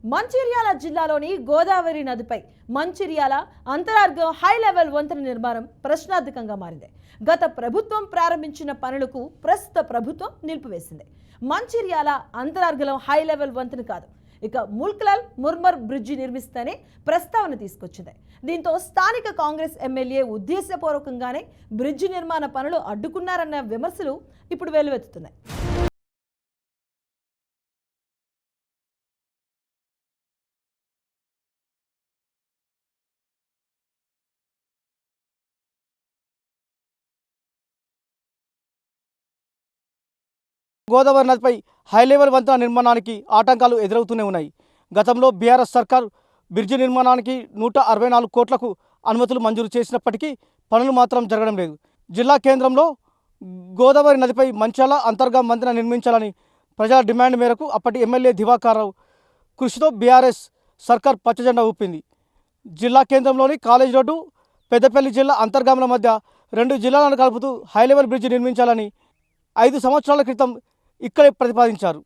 మంచిర్యాల జిల్లాలోని గోదావరి నదిపై Mancherial అంతరార్గం high level వంతెన నిర్మాణం ప్రశ్నార్థకంగా మారింది. గత ప్రభుత్వం ప్రారంభించిన పనులకు ప్రస్తుత ప్రభుత్వం నిలిపివేసింది. మంచిర్యాల అంతరార్గం హై లెవెల్ వంతెన కాదు, ఇక ముల్కలాల్ ముర్మర్ బ్రిడ్జి నిర్మిస్తేనే ప్రస్తావన తీసుకొచ్చింది. దీంతో స్థానిక కాంగ్రెస్ ఎమ్మెల్యే ఉద్దేశపూర్వకంగానే బ్రిడ్జి నిర్మాణ పనులు అడ్డుకున్నారన్న విమర్శలు ఇప్పుడు వెల్లువెత్తుతున్నాయి. గోదావరి నదిపై హై లెవెల్ వంతెన నిర్మాణానికి ఆటంకాలు ఎదురవుతూనే ఉన్నాయి. గతంలో బీఆర్ఎస్ సర్కార్ బ్రిడ్జి నిర్మాణానికి 164 కోట్లకు అనుమతులు మంజూరు చేసినప్పటికీ పనులు మాత్రం జరగడం లేదు. జిల్లా కేంద్రంలో గోదావరి నదిపై మంచాల అంతర్గం వంతెన నిర్మించాలని ప్రజల డిమాండ్ మేరకు అప్పటి ఎమ్మెల్యే దివాకర్రావు కృషితో బీఆర్ఎస్ సర్కార్ పచ్చజెండా ఊపింది. జిల్లా కేంద్రంలోని కాలేజ్ రోడ్డు, పెద్దపల్లి జిల్లా అంతర్గాముల మధ్య 2 జిల్లాలను కలుపుతూ హై లెవెల్ బ్రిడ్జి నిర్మించాలని 5 సంవత్సరాల క్రితం ఇక్కడే ప్రతిపాదించారు.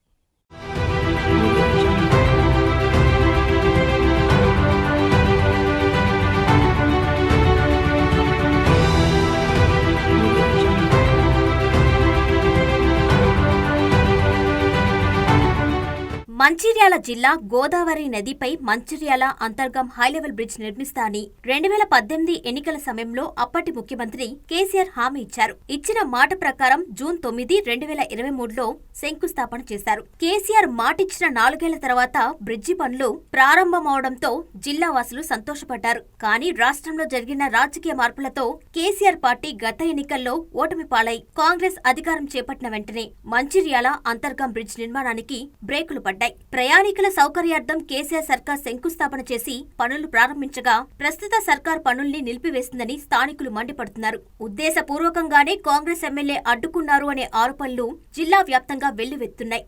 మంచిర్యాల జిల్లా గోదావరి నదిపై మంచిర్యాల అంతర్గం హైలెవెల్ బ్రిడ్జ్ నిర్మిస్తా అని 2018 ఎన్నికల సమయంలో అప్పటి ముఖ్యమంత్రి కేసీఆర్ హామీ ఇచ్చారు. ఇచ్చిన మాట ప్రకారం జూన్ 9, 2023లో శంకుస్థాపన చేశారు. కేసీఆర్ మాటిచ్చిన 4 ఏళ్ల తర్వాత బ్రిడ్జి పనులు ప్రారంభమవడంతో జిల్లా వాసులు సంతోషపడ్డారు. కానీ రాష్ట్రంలో జరిగిన రాజకీయ మార్పులతో కేసీఆర్ పార్టీ గత ఎన్నికల్లో ఓటమి పాలై కాంగ్రెస్ అధికారం చేపట్టిన వెంటనే మంచిర్యాల అంతర్గం బ్రిడ్జ్ నిర్మాణానికి బ్రేకులు పడ్డాయి. ప్రయాణికుల సౌకర్యార్థం కేసీఆర్ సర్కార్ శంకుస్థాపన చేసి పనులు ప్రారంభించగా ప్రస్తుత సర్కార్ పనుల్ని నిలిపివేసిందని స్థానికులు మండిపడుతున్నారు. ఉద్దేశపూర్వకంగానే కాంగ్రెస్ ఎమ్మెల్యే అడ్డుకున్నారు అనే ఆరోపణలు జిల్లా వ్యాప్తంగా వెల్లువెత్తున్నాయి.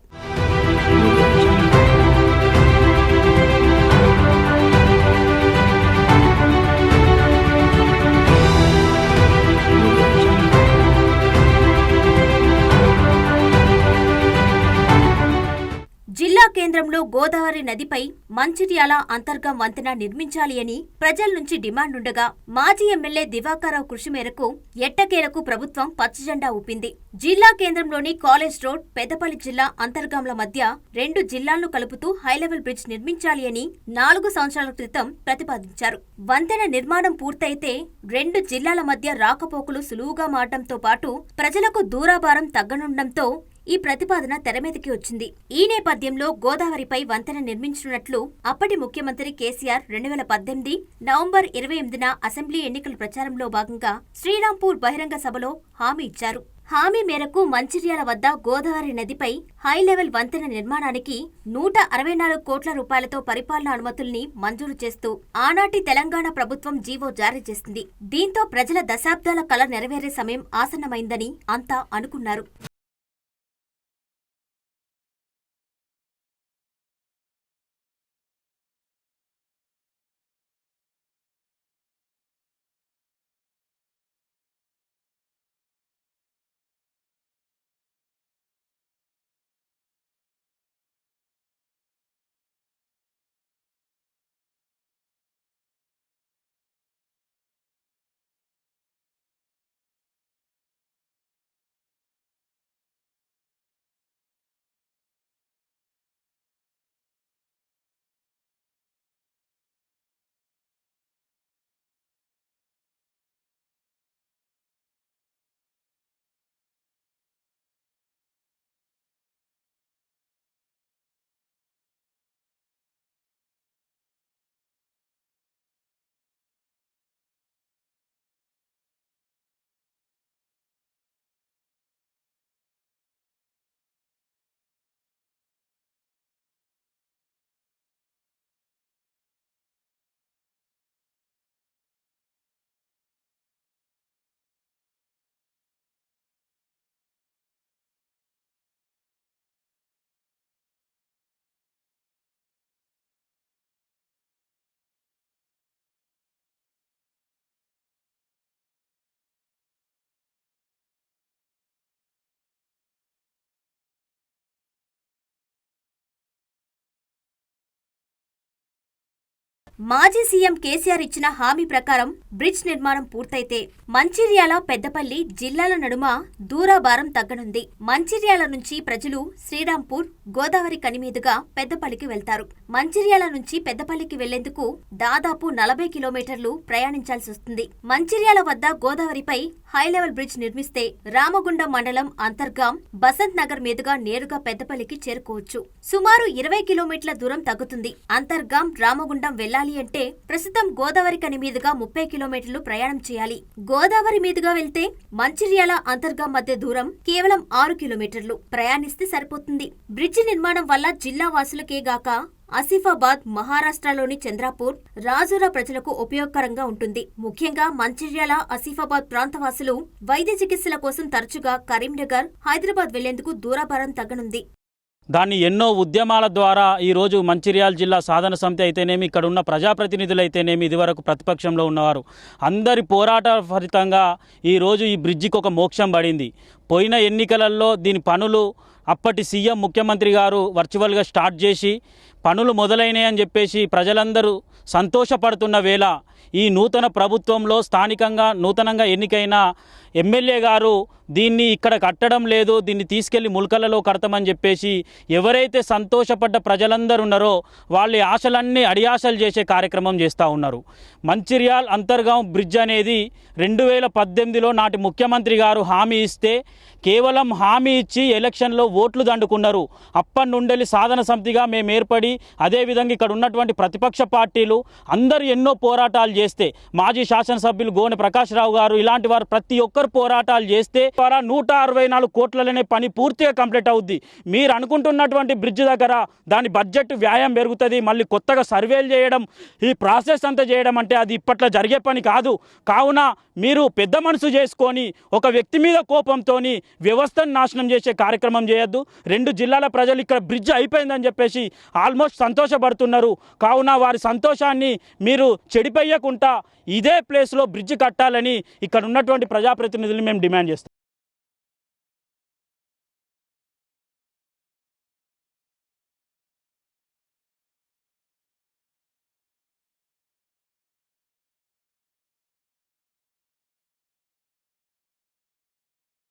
జిల్లా కేంద్రంలో గోదావరి నదిపై మంచిర్యాల అంతర్గం వంతెన నిర్మించాలి అని ప్రజల నుంచి డిమాండుండగా మాజీ ఎమ్మెల్యే దివాకర్రావు కృషి మేరకు ఎట్టకేలకు ప్రభుత్వం పచ్చజెండా ఊపింది. జిల్లా కేంద్రంలోని కాలేజ్ రోడ్, పెద్దపల్లి జిల్లా అంతర్గాంల మధ్య 2 జిల్లాలను కలుపుతూ హైలెవెల్ బ్రిడ్జ్ నిర్మించాలి అని 4 సంవత్సరాల క్రితం ప్రతిపాదించారు. వంతెన నిర్మాణం పూర్తయితే 2 జిల్లాల మధ్య రాకపోకలు సులువుగా మారడంతో పాటు ప్రజలకు దూరాభారం తగ్గనుండడంతో ఈ ప్రతిపాదన తెరమీదకి వచ్చింది. ఈ నేపథ్యంలో గోదావరిపై వంతెన నిర్మించనున్నట్లు అప్పటి ముఖ్యమంత్రి కేసీఆర్ 2018 నవంబర్ 28న అసెంబ్లీ ఎన్నికల ప్రచారంలో భాగంగా శ్రీరాంపూర్ బహిరంగ సభలో హామీ ఇచ్చారు. హామీ మేరకు మంచిర్యాల వద్ద గోదావరి నదిపై హై లెవెల్ వంతెన నిర్మాణానికి 164 కోట్ల రూపాయలతో పరిపాలనా అనుమతుల్ని మంజూరు చేస్తూ ఆనాటి తెలంగాణ ప్రభుత్వం జీవో జారీ చేసింది. దీంతో ప్రజల దశాబ్దాల కల నెరవేరే సమయం ఆసన్నమైందని అంతా అనుకున్నారు. మాజీ సీఎం కేసీఆర్ ఇచ్చిన హామీ ప్రకారం బ్రిడ్జ్ నిర్మాణం పూర్తయితే మంచిర్యాల పెద్దపల్లి జిల్లాల నడుమ దూరాభారం తగ్గనుంది. మంచిర్యాల నుంచి ప్రజలు శ్రీరాంపూర్ గోదావరి కని మీదుగా పెద్దపల్లికి వెళ్తారు. మంచిర్యాల నుంచి పెద్దపల్లికి వెళ్లేందుకు దాదాపు 40 కిలోమీటర్లు ప్రయాణించాల్సి వస్తుంది. మంచిర్యాల వద్ద గోదావరిపై హై లెవెల్ బ్రిడ్జ్ నిర్మిస్తే రామగుండం మండలం అంతర్గాం బసంత్ నగర్ మీదుగా నేరుగా పెద్దపల్లికి చేరుకోవచ్చు. సుమారు 20 కిలోమీటర్ల దూరం తగ్గుతుంది. అంతర్గాం రామగుండం వెళ్లాలి అంటే ప్రస్తుతం గోదావరి కని మీదుగా 30 కిలోమీటర్లు ప్రయాణం చేయాలి. గోదావరి మీదుగా వెళ్తే మంచిర్యాల అంతర్గాం మధ్య దూరం కేవలం 6 కిలోమీటర్లు ప్రయాణిస్తే సరిపోతుంది. బ్రిడ్జి నిర్మాణం వల్ల జిల్లా వాసులకే గాక ఆసిఫాబాద్, మహారాష్ట్రలోని చంద్రాపూర్, రాజురా ప్రజలకు ఉపయోగకరంగా ఉంటుంది. ముఖ్యంగా మంచిర్యాల, ఆసిఫాబాద్ ప్రాంతవాసులు వైద్య చికిత్సల కోసం తరచుగా కరీంనగర్, హైదరాబాద్ వెళ్లేందుకు దూరాభారం తగ్గనుంది. దాన్ని ఎన్నో ఉద్యమాల ద్వారా ఈరోజు మంచిర్యాల జిల్లా సాధన సమితి అయితేనేమి, ఇక్కడ ఉన్న ప్రజాప్రతినిధులు అయితేనేమి, ఇదివరకు ప్రతిపక్షంలో ఉన్నవారు అందరి పోరాట ఫలితంగా ఈరోజు ఈ బ్రిడ్జికి ఒక మోక్షం పడింది. పోయిన ఎన్నికలలో దీని పనులు అప్పటి సీఎం ముఖ్యమంత్రి గారు వర్చువల్గా స్టార్ట్ చేసి పనులు మొదలైనాయని చెప్పేసి ప్రజలందరూ సంతోషపడుతున్న వేళ ఈ నూతన ప్రభుత్వంలో స్థానికంగా నూతనంగా ఎన్నికైన ఎమ్మెల్యే గారు దీన్ని ఇక్కడ కట్టడం లేదు, దీన్ని తీసుకెళ్లి ముల్కలలో కడతామని చెప్పేసి ఎవరైతే సంతోషపడ్డ ప్రజలందరూ ఉన్నారో వాళ్ళ ఆశలన్నీ అడియాశలు చేసే కార్యక్రమం చేస్తూ ఉన్నారు. మంచిర్యాల్ అంతర్గాం బ్రిడ్జ్ అనేది 2018లో నాటి ముఖ్యమంత్రి గారు హామీ ఇస్తే కేవలం హామీ ఇచ్చి ఎలక్షన్లో ఓట్లు దండుకున్నారు. అప్పటి నుండి సాధన సమితిగా మేము ఏర్పడి అదేవిధంగా ఇక్కడ ఉన్నటువంటి ప్రతిపక్ష పార్టీలు అందరూ ఎన్నో పోరాటాలు చేస్తే మాజీ శాసనసభ్యులు గోనె ప్రకాశ్రావు గారు ఇలాంటి వారు ప్రతి ఒక్కరు పోరాటాలు చేస్తే 164 కోట్లలోనే పని పూర్తిగా కంప్లీట్ అవుద్ది. మీరు అనుకుంటున్నటువంటి బ్రిడ్జ్ దగ్గర దాని బడ్జెట్ వ్యయం పెరుగుతుంది. మళ్ళీ కొత్తగా సర్వేలు చేయడం, ఈ ప్రాసెస్ అంతా చేయడం అంటే అది ఇప్పట్లో జరిగే పని కాదు. కావున మీరు పెద్ద మనసు చేసుకొని ఒక వ్యక్తి మీద కోపంతో వ్యవస్థను నాశనం చేసే కార్యక్రమం చేయొద్దు. 2 జిల్లాల ప్రజలు ఇక్కడ బ్రిడ్జ్ అయిపోయిందని చెప్పేసి ఆల్మోస్ట్ సంతోషపడుతున్నారు. కావున వారి సంతోషాన్ని మీరు చెడిపోయకుండా ఇదే ప్లేస్లో బ్రిడ్జ్ కట్టాలని ఇక్కడ ఉన్నటువంటి ప్రజాప్రతినిధులు మేము డిమాండ్ చేస్తాం.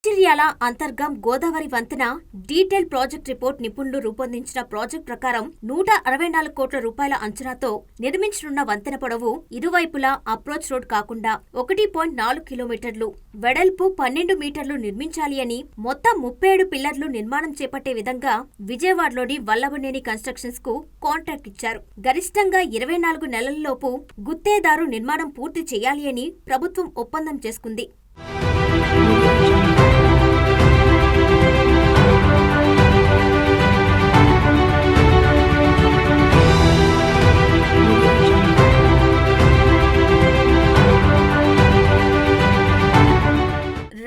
మంచిర్యాల అంతర్గం గోదావరి వంతెన డీటెయిల్ ప్రాజెక్ట్ రిపోర్ట్ నిపుణులు రూపొందించిన ప్రాజెక్ట్ ప్రకారం 164 కోట్ల రూపాయల అంచనాతో నిర్మించనున్న వంతెన పొడవు ఇరువైపులా అప్రోచ్ రోడ్ కాకుండా 1.4 కిలోమీటర్లు, వెడల్పు 12 మీటర్లు నిర్మించాలి అని మొత్తం 37 పిల్లర్లు నిర్మాణం చేపట్టే విధంగా విజయవాడలోని వల్లభనేని కన్స్ట్రక్షన్స్ కు కాంట్రాక్ట్ ఇచ్చారు. గరిష్టంగా 24 నెలలలోపు గుత్తేదారు నిర్మాణం పూర్తి చేయాలి అని ప్రభుత్వం ఒప్పందం చేసుకుంది.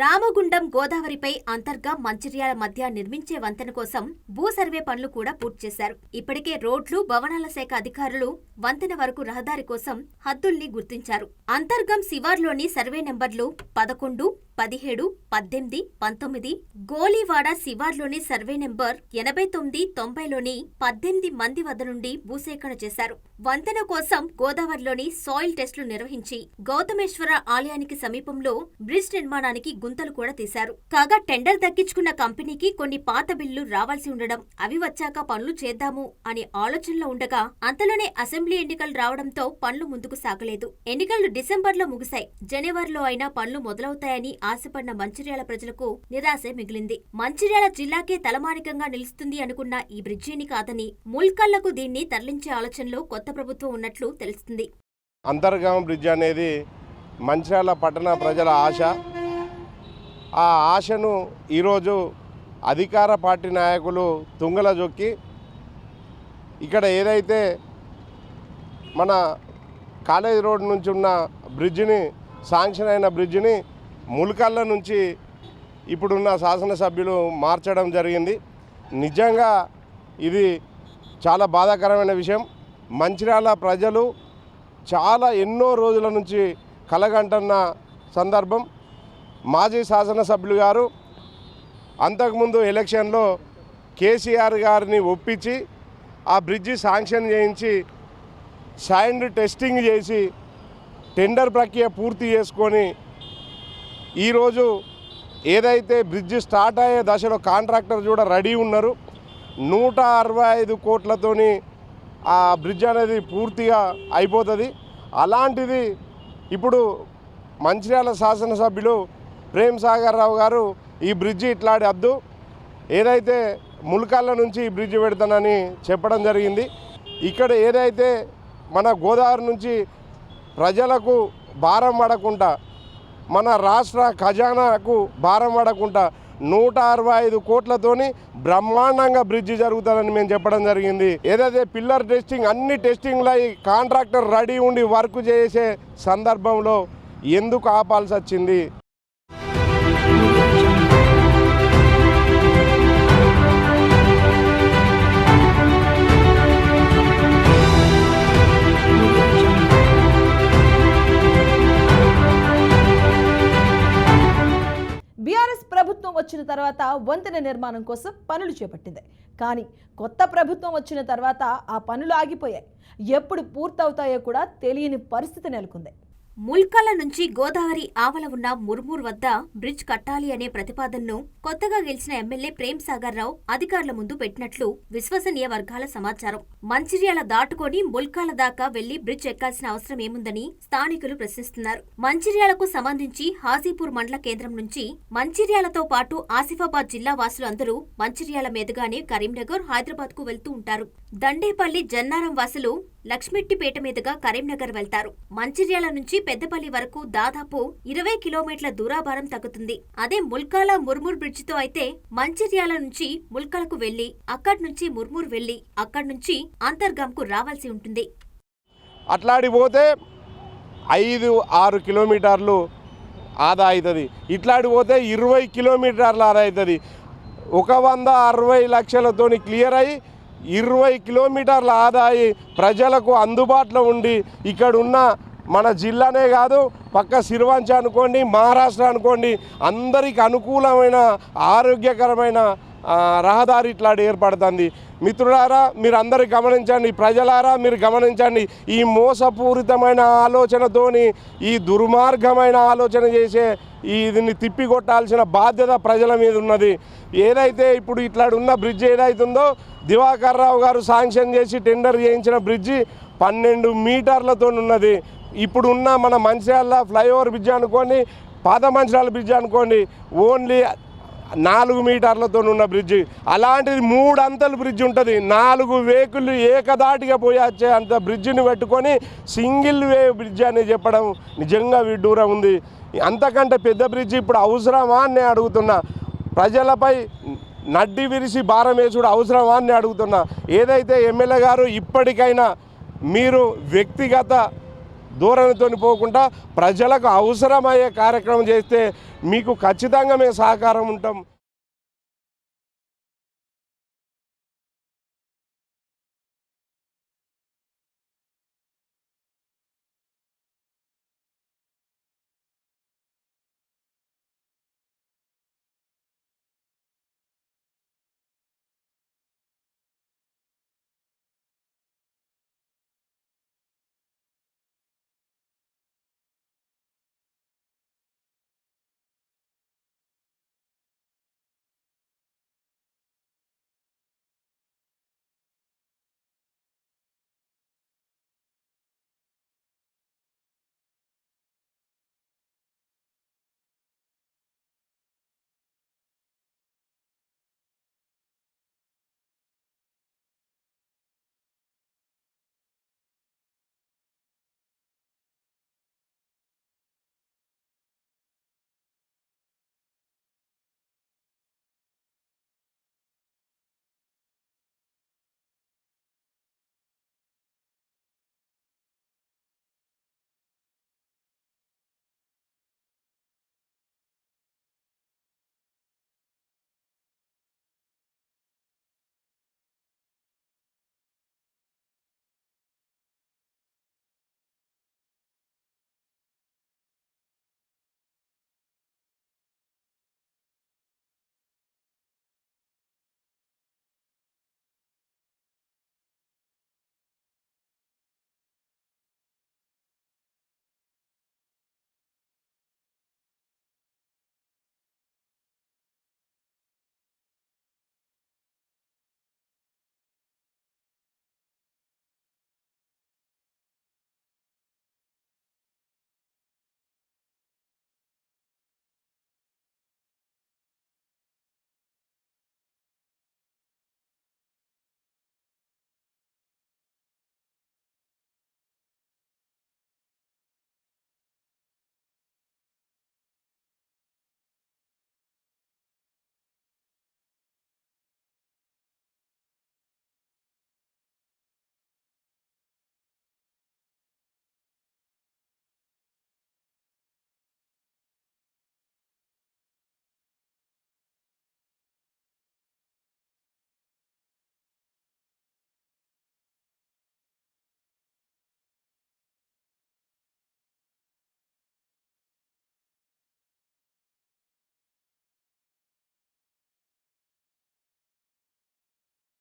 రామగుండం గోదావరిపై అంతర్గా మంచిర్యాల మధ్య నిర్మించే వంతెన కోసం భూ సర్వే పనులు కూడా పూర్తి చేశారు. ఇప్పటికే రోడ్లు, భవనాల శాఖ అధికారులు వంతెన వరకు రహదారి కోసం హద్దుల్ని గుర్తించారు. అంతర్గం శివార్లోని సర్వే నెంబర్లు 11, 17, 18, 19, గోలీవాడ శివార్లోని సర్వే నెంబర్ 89, 90లోని 18 మంది వద్ద నుండి భూసేకరణ చేశారు. వంతెన కోసం గోదావరిలోని సాయిల్ టెస్టులు నిర్వహించి గౌతమేశ్వర ఆలయానికి సమీపంలో బ్రిడ్జ్ నిర్మాణానికి గుంతలు కూడా తీశారు. కాగా టెండర్ దక్కించుకున్న కంపెనీకి కొన్ని పాత బిల్లులు రావాల్సి ఉండడం, అవి వచ్చాక పనులు చేద్దాము అనే ఆలోచనలో ఉండగా అంతలోనే అసెంబ్లీ ఎన్నికలు రావడంతో పనులు ముందుకు సాగలేదు. ఎన్నికలు డిసెంబర్లో ముగిశాయి. జనవరిలో అయినా పనులు మొదలవుతాయని ఆశపడిన మంచిర్యాల ప్రజలకు నిరాశే మిగిలింది. మంచిర్యాల జిల్లాకే తలమానికంగా నిలుస్తుంది అనుకున్న ఈ బ్రిడ్జిని కాదని ముల్కళ్లకు దీన్ని తరలించే ఆలోచనలో కొత్త ప్రభుత్వం ఉన్నట్లు తెలుస్తుంది. అంతర్గాం బ్రిడ్జ్ అనేది మంచిర్యాల పట్టణ ప్రజల ఆశ. ఆ ఆశను ఈరోజు అధికార పార్టీ నాయకులు తుంగల జొక్కి ఇక్కడ ఏదైతే మన కాలేజ్ రోడ్ నుంచి ఉన్న బ్రిడ్జిని, శాంక్షన్ అయిన బ్రిడ్జిని ముల్కళ్ళ నుంచి ఇప్పుడున్న శాసనసభ్యులు మార్చడం జరిగింది. నిజంగా ఇది చాలా బాధాకరమైన విషయం. మంచిర్యాల ప్రజలు చాలా ఎన్నో రోజుల నుంచి కలగంటున్న సందర్భం. మాజీ శాసనసభ్యులు గారు అంతకుముందు ఎలక్షన్లో కేసీఆర్ గారిని ఒప్పించి ఆ బ్రిడ్జి శాంక్షన్ చేయించి శాండ్ టెస్టింగ్ చేసి టెండర్ ప్రక్రియ పూర్తి చేసుకొని ఈరోజు ఏదైతే బ్రిడ్జ్ స్టార్ట్ అయ్యే దశలో కాంట్రాక్టర్ కూడా రెడీ ఉన్నారు. 165 కోట్లతోని ఆ బ్రిడ్జ్ అనేది పూర్తిగా అయిపోతుంది. అలాంటిది ఇప్పుడు మంచిర్యాల శాసనసభ్యులు ప్రేమ్ సాగర్ రావు గారు ఈ బ్రిడ్జి ఇట్లాంటి వద్దు, ఏదైతే ముల్కాళ్ళ నుంచి ఈ బ్రిడ్జ్ పెడతానని చెప్పడం జరిగింది. ఇక్కడ ఏదైతే మన గోదావరి నుంచి ప్రజలకు భారం పడకుండా, మన రాష్ట్ర ఖజానాకు భారం పడకుండా 165 కోట్లతోని బ్రహ్మాండంగా బ్రిడ్జి జరుగుతుందని మేము చెప్పడం జరిగింది. ఏదైతే పిల్లర్ టెస్టింగ్ అన్ని టెస్టింగ్లు అయి కాంట్రాక్టర్ రెడీ ఉండి వర్క్ చేసే సందర్భంలో ఎందుకు ఆపాల్సి వచ్చింది? బీఆర్ఎస్ ప్రభుత్వం వచ్చిన తర్వాత వంతెన నిర్మాణం కోసం పనులు చేపట్టింది. కానీ కొత్త ప్రభుత్వం వచ్చిన తర్వాత ఆ పనులు ఆగిపోయాయి. ఎప్పుడు పూర్తవుతాయో కూడా తెలియని పరిస్థితి నెలకొంది. ముల్కాల నుంచి గోదావరి ఆవల ఉన్న ముర్మూర్ వద్ద బ్రిడ్జ్ కట్టాలి అనే ప్రతిపాదనను కొత్తగా గెలిచిన ఎమ్మెల్యే ప్రేమ్ సాగర్ రావు అధికారుల ముందు పెట్టినట్లు విశ్వసనీయ వర్గాల సమాచారం. మంచిర్యాల దాటుకొని ముల్కాల దాకా వెళ్లి బ్రిడ్జ్ ఎక్కాల్సిన అవసరం ఏముందని స్థానికులు ప్రశ్నిస్తున్నారు. మంచిర్యాలకు సంబంధించి హాజీపూర్ మండల కేంద్రం నుంచి మంచిర్యాలతో పాటు ఆసిఫాబాద్ జిల్లా వాసులు అందరూ మంచిర్యాల మీదుగానే కరీంనగర్, హైదరాబాద్ కు వెళ్తూ ఉంటారు. దండేపల్లి, జన్నారం వాసులు లక్ష్మిట్టిపేట మీదుగా కరీంనగర్ వెళ్తారు. మంచిర్యాల నుంచి పెద్దపల్లి వరకు దాదాపు 20 కిలోమీటర్ల దూరాభారం తగ్గుతుంది. అదే ముల్కాల ముర్మూర్ బ్రిడ్జితో అయితే మంచిర్యాల నుంచి ముల్కాలకు వెళ్లి, అక్కడి నుంచి ముర్మూర్ వెళ్లి, అక్కడి నుంచి అంతర్గాంకు రావాల్సి ఉంటుంది. అట్లాడి పోతే 5-6 కిలోమీటర్లు ఆదా అవుతుంది. ఇట్లాడి పోతే 20 కిలోమీటర్లు ఆదా అవుతుంది. 160 లక్షలతోని క్లియర్ అయ్యి 20 కిలోమీటర్ల ఆదాయి ప్రజలకు అందుబాటులో ఉండి ఇక్కడ ఉన్న మన జిల్లానే కాదు, పక్క సిరివంచ అనుకోండి, మహారాష్ట్ర అనుకోండి, అందరికి అనుకూలమైన ఆరోగ్యకరమైన రహదారి ఇట్లాంటి ఏర్పడుతుంది. మిత్రులారా, మీరు అందరు గమనించండి, ప్రజలారా మీరు గమనించండి. ఈ మోసపూరితమైన ఆలోచనతోని, ఈ దుర్మార్గమైన ఆలోచన చేసే దీన్ని తిప్పికొట్టాల్సిన బాధ్యత ప్రజల మీద ఉన్నది. ఏదైతే ఇప్పుడు ఇట్లా ఉన్న బ్రిడ్జ్ ఏదైతుందో దివాకర్ రావు గారు శాంక్షన్ చేసి టెండర్ చేయించిన బ్రిడ్జి 12 మీటర్లతో ఉన్నది. ఇప్పుడు ఉన్న మన మంచిర్యాల ఫ్లైఓవర్ బ్రిడ్జ్ అనుకోండి, పాత మంచిర్యాల బ్రిడ్జ్ అనుకోండి, ఓన్లీ 4 మీటర్లతో ఉన్న బ్రిడ్జి. అలాంటిది 3 అంతల బ్రిడ్జ్ ఉంటుంది. 4 వెహికల్ ఏకదాటిగా పోయొచ్చే అంత బ్రిడ్జిని పెట్టుకొని సింగిల్ వే బ్రిడ్జ్ అని చెప్పడం నిజంగా విడ్డూరం ఉంది. అంతకంటే పెద్ద బ్రిడ్జి ఇప్పుడు అవసరమా అని అడుగుతున్నా. ప్రజలపై నడ్డి విరిసి భారం వేసుడు అవసరమా అని అడుగుతున్నా. ఏదైతే ఎమ్మెల్యే గారు ఇప్పటికైనా మీరు వ్యక్తిగత ధోరణితో పోకుండా ప్రజలకు అవసరమయ్యే కార్యక్రమం చేస్తే మీకు ఖచ్చితంగా మేము సహకారం ఉంటాం.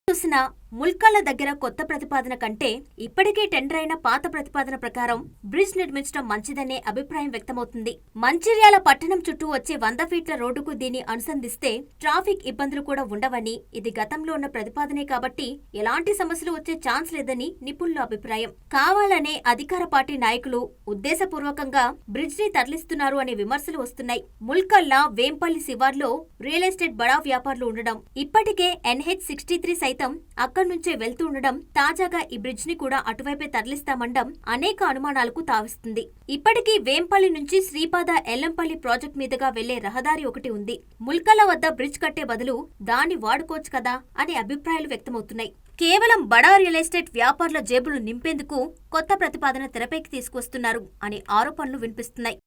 చూసిన ముల్కాల దగ్గర కొత్త ప్రతిపాదన కంటే ఇప్పటికే టెండర్ అయిన పాత ప్రతిపాదన ప్రకారం బ్రిడ్జ్ నిర్మించడం మంచిదనే అభిప్రాయం వ్యక్తమవుతుంది. మంచిర్యాల పట్టణం చుట్టూ వచ్చే 100 ఫీట్ల రోడ్డుకు దీన్ని అనుసంధిస్తే ట్రాఫిక్ ఇబ్బందులు కూడా ఉండవని, ఇది గతంలో ఉన్న ప్రతిపాదనే కాబట్టి ఎలాంటి సమస్యలు వచ్చే ఛాన్స్ లేదని నిపుణుల అభిప్రాయం. కావాలనే అధికార పార్టీ నాయకులు ఉద్దేశపూర్వకంగా బ్రిడ్జ్ ని తరలిస్తున్నారు అనే విమర్శలు వస్తున్నాయి. ముల్కల్లా వేంపల్లి శివార్లో రియల్ ఎస్టేట్ బడా వ్యాపారులు ఉండడం, ఇప్పటికే NH63 సైతం అక్కడి నుంచే వెళ్తూ ఉండడం, తాజాగా ఈ బ్రిడ్జ్ ని కూడా అటువైపే తరలిస్తామండం అనేక అనుమానాలకు తావిస్తుంది. ఇప్పటికీ వేంపల్లి నుంచి శ్రీపాద ఎల్లంపల్లి ప్రాజెక్ట్ మీదుగా వెళ్లే రహదారి ఒకటి ఉంది. ముల్కల వద్ద బ్రిడ్జ్ కట్టే బదులు దాన్ని వాడుకోవచ్చు కదా అనే అభిప్రాయాలు వ్యక్తమవుతున్నాయి. కేవలం బడా రియల్ ఎస్టేట్ వ్యాపారుల జేబులు నింపేందుకు కొత్త ప్రతిపాదన తెరపైకి తీసుకొస్తున్నారు అనే ఆరోపణలు వినిపిస్తున్నాయి.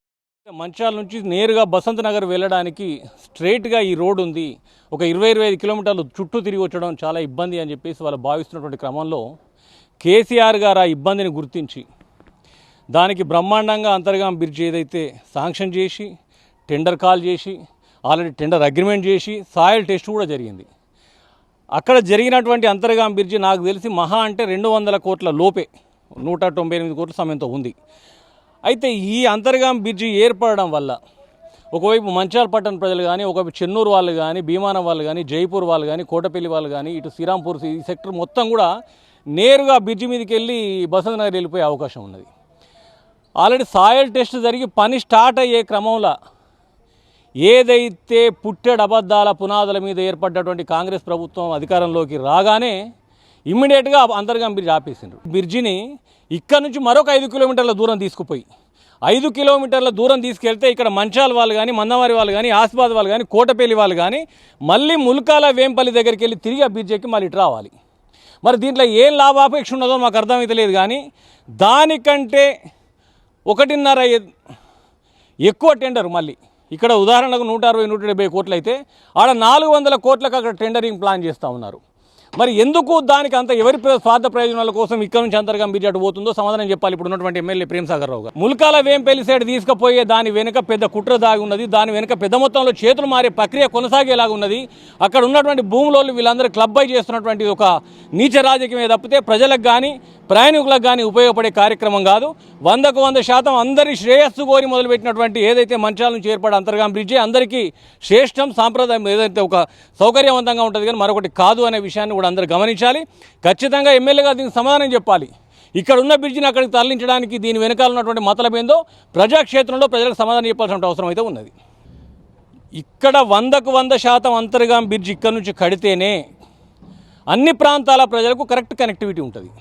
మంచాల నుంచి నేరుగా బసంత్ నగర్ వెళ్ళడానికి స్ట్రైట్గా ఈ రోడ్డు ఉంది. ఒక 20-25 కిలోమీటర్లు చుట్టూ తిరిగి వచ్చడం చాలా ఇబ్బంది అని చెప్పేసి వాళ్ళు భావిస్తున్నటువంటి క్రమంలో కేసీఆర్ గారు ఆ ఇబ్బందిని గుర్తించి దానికి బ్రహ్మాండంగా అంతర్గాం బ్రిడ్జ్ ఏదైతే శాంక్షన్ చేసి టెండర్ కాల్ చేసి ఆల్రెడీ టెండర్ అగ్రిమెంట్ చేసి సాయిల్ టెస్ట్ కూడా జరిగింది. అక్కడ జరిగినటువంటి అంతర్గాం బ్రిడ్జి నాకు తెలిసి మహా అంటే 200 కోట్ల లోపే, 198 కోట్ల సమయంతో ఉంది. అయితే ఈ అంతర్గాం బ్రిడ్జి ఏర్పడడం వల్ల ఒకవైపు మంచాల పట్టణ ప్రజలు కానీ, ఒకవైపు చెన్నూరు వాళ్ళు కానీ, భీమానం వాళ్ళు కానీ, జైపూర్ వాళ్ళు కానీ, కోటపల్లి వాళ్ళు కానీ, ఇటు శ్రీరాంపూర్ ఈ సెక్టర్ మొత్తం కూడా నేరుగా బ్రిడ్జి మీదకి వెళ్ళి బసంత్ నగర్ వెళ్ళిపోయే అవకాశం ఉన్నది. ఆల్రెడీ సాయిల్ టెస్ట్ జరిగి పని స్టార్ట్ అయ్యే క్రమంలో ఏదైతే పుట్టెడు అబద్ధాల పునాదుల మీద ఏర్పడ్డటువంటి కాంగ్రెస్ ప్రభుత్వం అధికారంలోకి రాగానే ఇమ్మీడియట్గా అంతర్గాం బ్రిడ్జ్ ఆపేసిండ్రు. బ్రిడ్జిని ఇక్కడ నుంచి మరొక 5 కిలోమీటర్ల దూరం తీసుకుపోయి 5 కిలోమీటర్ల దూరం తీసుకెళ్తే ఇక్కడ మంచాల వాళ్ళు కానీ, మందమారి వాళ్ళు కానీ, ఆసిఫాబాద్ వాళ్ళు కానీ, కోటపల్లి వాళ్ళు కానీ మళ్ళీ ముల్కాల వేంపల్లి దగ్గరికి వెళ్ళి తిరిగి ఆ బ్రిడ్జ్ ఎక్కి మళ్ళీ ఇటు రావాలి. మరి దీంట్లో ఏం లాభాపేక్ష ఉన్నదో మాకు అర్థమైతే లేదు. కానీ దానికంటే 1.5 ఎక్కువ టెండర్ మళ్ళీ ఇక్కడ ఉదాహరణకు 160-170 కోట్లు అయితే ఆడ 400 కోట్లకు అక్కడ టెండరింగ్ ప్లాన్ చేస్తూ ఉన్నారు. మరి ఎందుకు దానికి అంత ఎవరి స్వార్థ ప్రయోజనాల కోసం ఇక్కడ నుంచి అంతర్గాం బ్రిడ్జ్ అటు పోతుందో సమాధానం చెప్పాలి ఇప్పుడు ఉన్నటువంటి ఎమ్మెల్యే ప్రేమ్సాగర్ రావు గారు. ముల్కాల వేంపల్లి సైడ్ తీసుకుపోయే దాని వెనుక పెద్ద కుట్ర దాగి ఉన్నది. దాని వెనుక పెద్ద మొత్తంలో చేతులు మారే ప్రక్రియ కొనసాగేలాగా ఉన్నది. అక్కడ ఉన్నటువంటి భూములోళ్ళు వీళ్ళందరూ క్లబ్ అయి చేస్తున్నటువంటి ఒక నీచ రాజకీయమే తప్పితే ప్రజలకు కానీ ప్రయాణికులకు కానీ ఉపయోగపడే కార్యక్రమం కాదు. 100% అందరి శ్రేయస్సు కోరి మొదలుపెట్టినటువంటి ఏదైతే మంచాల నుంచి ఏర్పడే అంతర్గాం బ్రిడ్జి అందరికీ శ్రేష్టం, సాంప్రదాయం ఏదైతే ఒక సౌకర్యవంతంగా ఉంటుంది కానీ మరొకటి కాదు అనే విషయాన్ని కూడా అందరూ గమనించాలి. ఖచ్చితంగా ఎమ్మెల్యేగా దీనికి సమాధానం చెప్పాలి. ఇక్కడ ఉన్న బ్రిడ్జిని అక్కడికి తరలించడానికి దీని వెనకాల ఉన్నటువంటి మతలబేందో ప్రజాక్షేత్రంలో ప్రజలకు సమాధానం చెప్పాల్సిన అవసరం అయితే ఉన్నది. ఇక్కడ 100% అంతర్గాం బ్రిడ్జి ఇక్కడ నుంచి కడితేనే అన్ని ప్రాంతాల ప్రజలకు కరెక్ట్ కనెక్టివిటీ ఉంటుంది.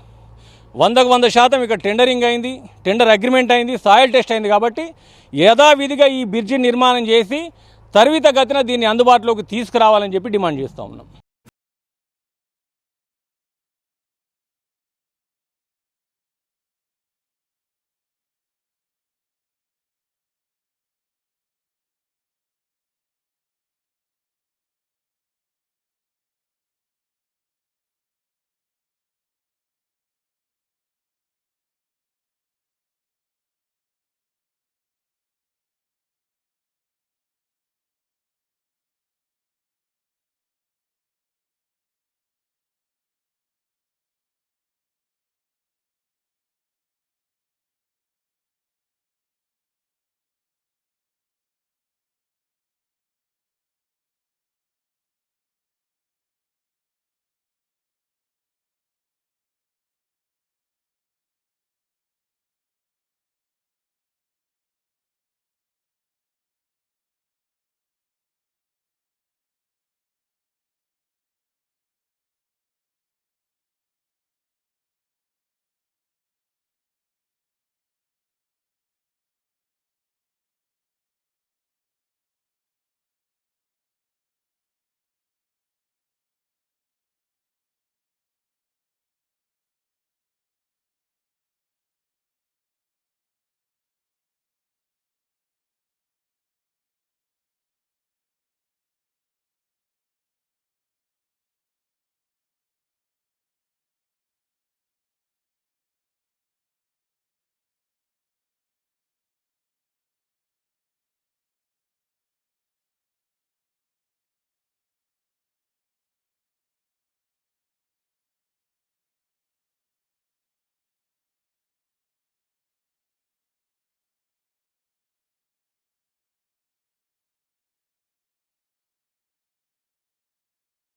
100% ఇక్కడ టెండరింగ్ అయింది, టెండర్ అగ్రిమెంట్ అయింది, సాయిల్ టెస్ట్ అయింది. కాబట్టి యథావిధిగా ఈ బ్రిడ్జి నిర్మాణం చేసి తరివిత గతిన దీన్ని అందుబాటులోకి తీసుకురావాలని చెప్పి డిమాండ్ చేస్తూ ఉన్నాం.